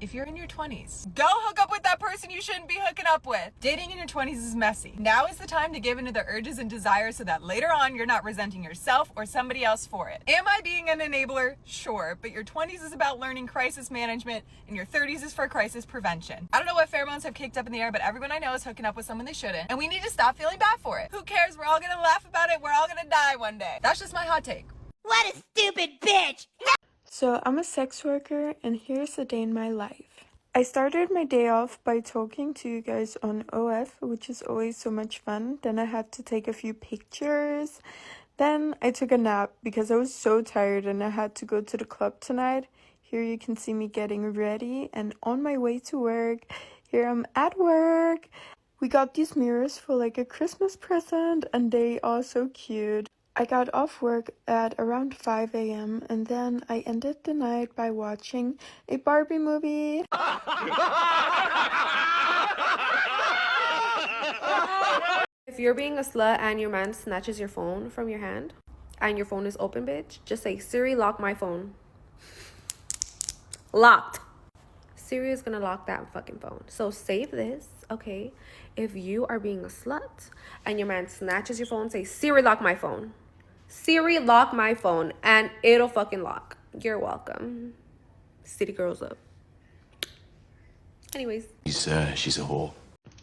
if you're in your 20s, go hook up with that person you shouldn't be hooking up with. Dating in your 20s is messy. Now is the time to give into the urges and desires so that later on you're not resenting yourself or somebody else for it. Am I being an enabler? Sure, but your 20s is about learning crisis management and your 30s is for crisis prevention. I don't know what pheromones have kicked up in the air, but everyone I know is hooking up with someone they shouldn't, and we need to stop feeling bad for it. Who cares? We're all gonna laugh about it. We're all gonna die one day. That's just my hot take. What a stupid bitch! So I'm a sex worker, and here's a day in my life. I started my day off by talking to you guys on OF, which is always so much fun. Then I had to take a few pictures. Then I took a nap because I was so tired and I had to go to the club tonight. Here you can see me getting ready and on my way to work. Here I'm at work. We got these mirrors for like a Christmas present and they are so cute. I got off work at around 5 a.m. and then I ended the night by watching a Barbie movie. If you're being a slut and your man snatches your phone from your hand and your phone is open, bitch, just say, Siri, lock my phone. Locked. Siri is gonna lock that fucking phone. So save this, okay? If you are being a slut and your man snatches your phone, say, Siri, lock my phone. Siri, lock my phone, and it'll fucking lock. You're welcome. City girls up. Anyways. She's a whore.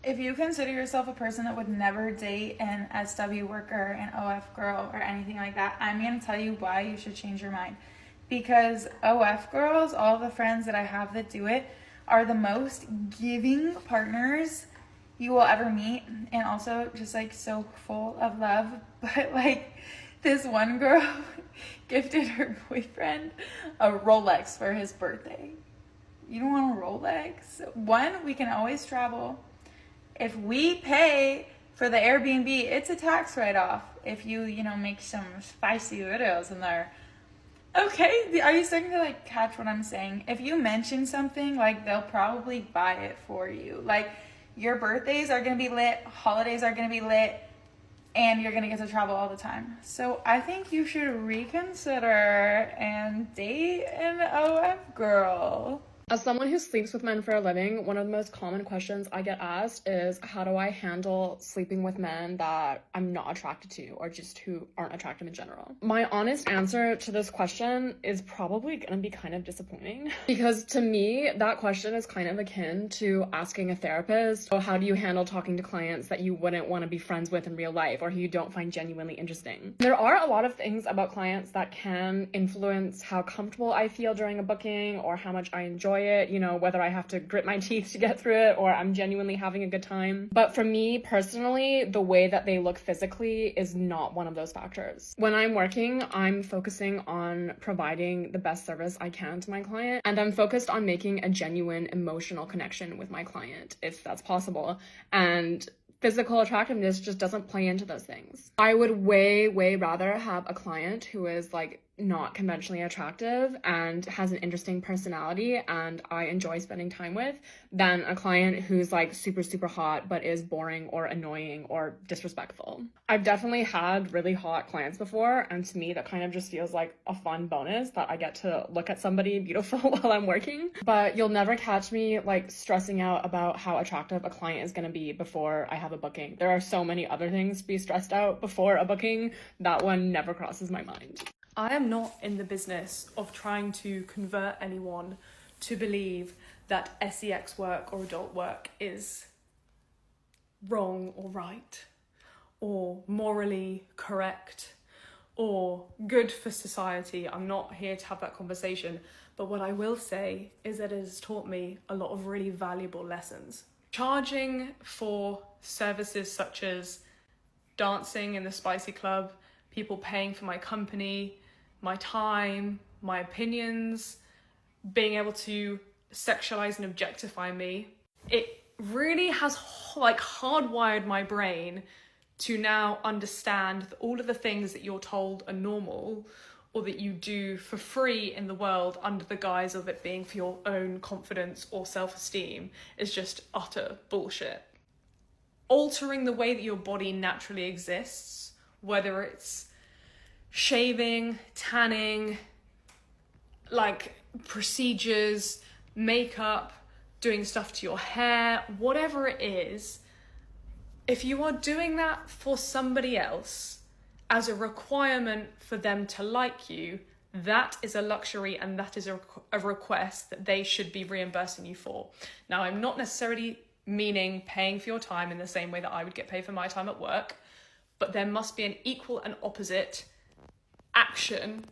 If you consider yourself a person that would never date an SW worker, an OF girl, or anything like that, I'm going to tell you why you should change your mind. Because OF girls, all the friends that I have that do it, are the most giving partners you will ever meet, and also just like so full of love. But like this one girl gifted her boyfriend a Rolex for his birthday. You don't want a Rolex? One, we can always travel. If we pay for the Airbnb, it's a tax write-off if you make some spicy videos in there. Okay, are you starting to like catch what I'm saying? If you mention something, like they'll probably buy it for you. Like your birthdays are gonna be lit, holidays are gonna be lit, and you're gonna get to travel all the time. So I think you should reconsider and date an OF girl. As someone who sleeps with men for a living, one of the most common questions I get asked is, how do I handle sleeping with men that I'm not attracted to or just who aren't attractive in general? My honest answer to this question is probably gonna be kind of disappointing because to me, that question is kind of akin to asking a therapist, oh, how do you handle talking to clients that you wouldn't want to be friends with in real life or who you don't find genuinely interesting? There are a lot of things about clients that can influence how comfortable I feel during a booking or how much I enjoy it, whether I have to grit my teeth to get through it or I'm genuinely having a good time. But for me personally, the way that they look physically is not one of those factors. When I'm working, I'm focusing on providing the best service I can to my client, and I'm focused on making a genuine emotional connection with my client, if that's possible. And physical attractiveness just doesn't play into those things. I would way rather have a client who is like not conventionally attractive and has an interesting personality and I enjoy spending time with than a client who's like super hot but is boring or annoying or disrespectful. I've definitely had really hot clients before, and to me that kind of just feels like a fun bonus that I get to look at somebody beautiful while I'm working. But you'll never catch me like stressing out about how attractive a client is going to be before I have a booking. There are so many other things to be stressed out before a booking. That one never crosses my mind. I am not in the business of trying to convert anyone to believe that sex work or adult work is wrong or right, or morally correct, or good for society. I'm not here to have that conversation, but what I will say is that it has taught me a lot of really valuable lessons. Charging for services such as dancing in the spicy club, people paying for my company, my time, my opinions, being able to sexualize and objectify me. It really has like hardwired my brain to now understand that all of the things that you're told are normal or that you do for free in the world under the guise of it being for your own confidence or self-esteem is just utter bullshit. Altering the way that your body naturally exists, whether it's shaving, tanning, like procedures, makeup, doing stuff to your hair, whatever it is, if you are doing that for somebody else as a requirement for them to like you, that is a luxury and that is a request that they should be reimbursing you for. Now, I'm not necessarily meaning paying for your time in the same way that I would get paid for my time at work, but there must be an equal and opposite action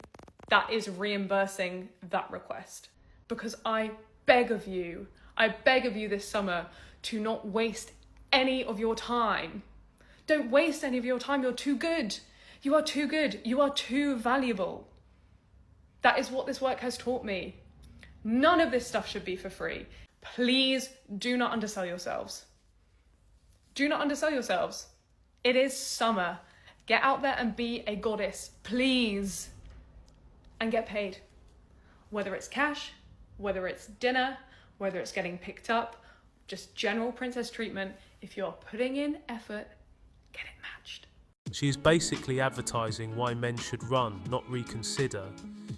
that is reimbursing that request. Because I beg of you this summer to not waste any of your time. Don't waste any of your time. You're too good. You are too good. You are too valuable. That is what this work has taught me. None of this stuff should be for free. Please do not undersell yourselves. Do not undersell yourselves. It is summer. Get out there and be a goddess, please. And get paid. Whether it's cash, whether it's dinner, whether it's getting picked up, just general princess treatment. If you're putting in effort, get it matched. She is basically advertising why men should run, not reconsider.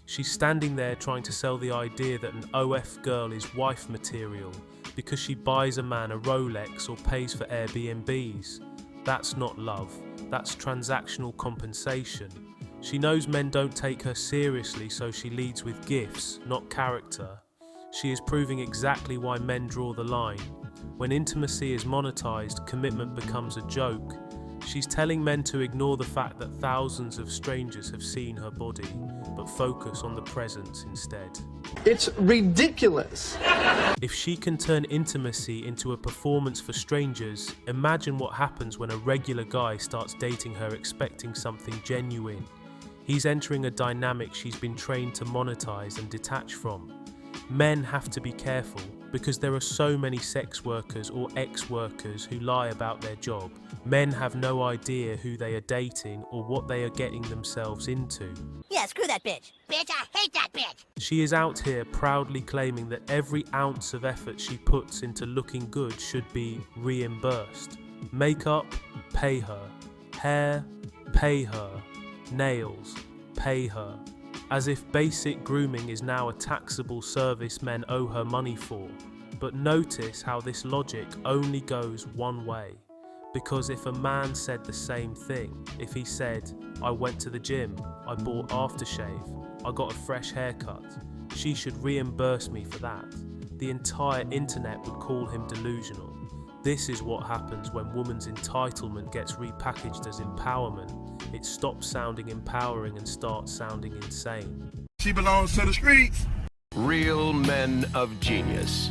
She's standing there trying to sell the idea that an OF girl is wife material because she buys a man a Rolex or pays for Airbnbs. That's not love, that's transactional compensation. She knows men don't take her seriously, so she leads with gifts, not character. She is proving exactly why men draw the line. When intimacy is monetized, commitment becomes a joke. She's telling men to ignore the fact that thousands of strangers have seen her body, but focus on the presence instead. It's ridiculous. If she can turn intimacy into a performance for strangers, imagine what happens when a regular guy starts dating her expecting something genuine. He's entering a dynamic she's been trained to monetize and detach from. Men have to be careful because there are so many sex workers or ex-workers who lie about their job. Men have no idea who they are dating or what they are getting themselves into. Yeah, screw that bitch. Bitch, I hate that bitch. She is out here proudly claiming that every ounce of effort she puts into looking good should be reimbursed. Makeup, pay her. Hair, pay her. Nails, pay her. As if basic grooming is now a taxable service men owe her money for. But notice how this logic only goes one way. Because if a man said the same thing, if he said, I went to the gym, I bought aftershave, I got a fresh haircut, she should reimburse me for that, the entire internet would call him delusional. This is what happens when woman's entitlement gets repackaged as empowerment. It stops sounding empowering and starts sounding insane. She belongs to the streets. Real men of genius.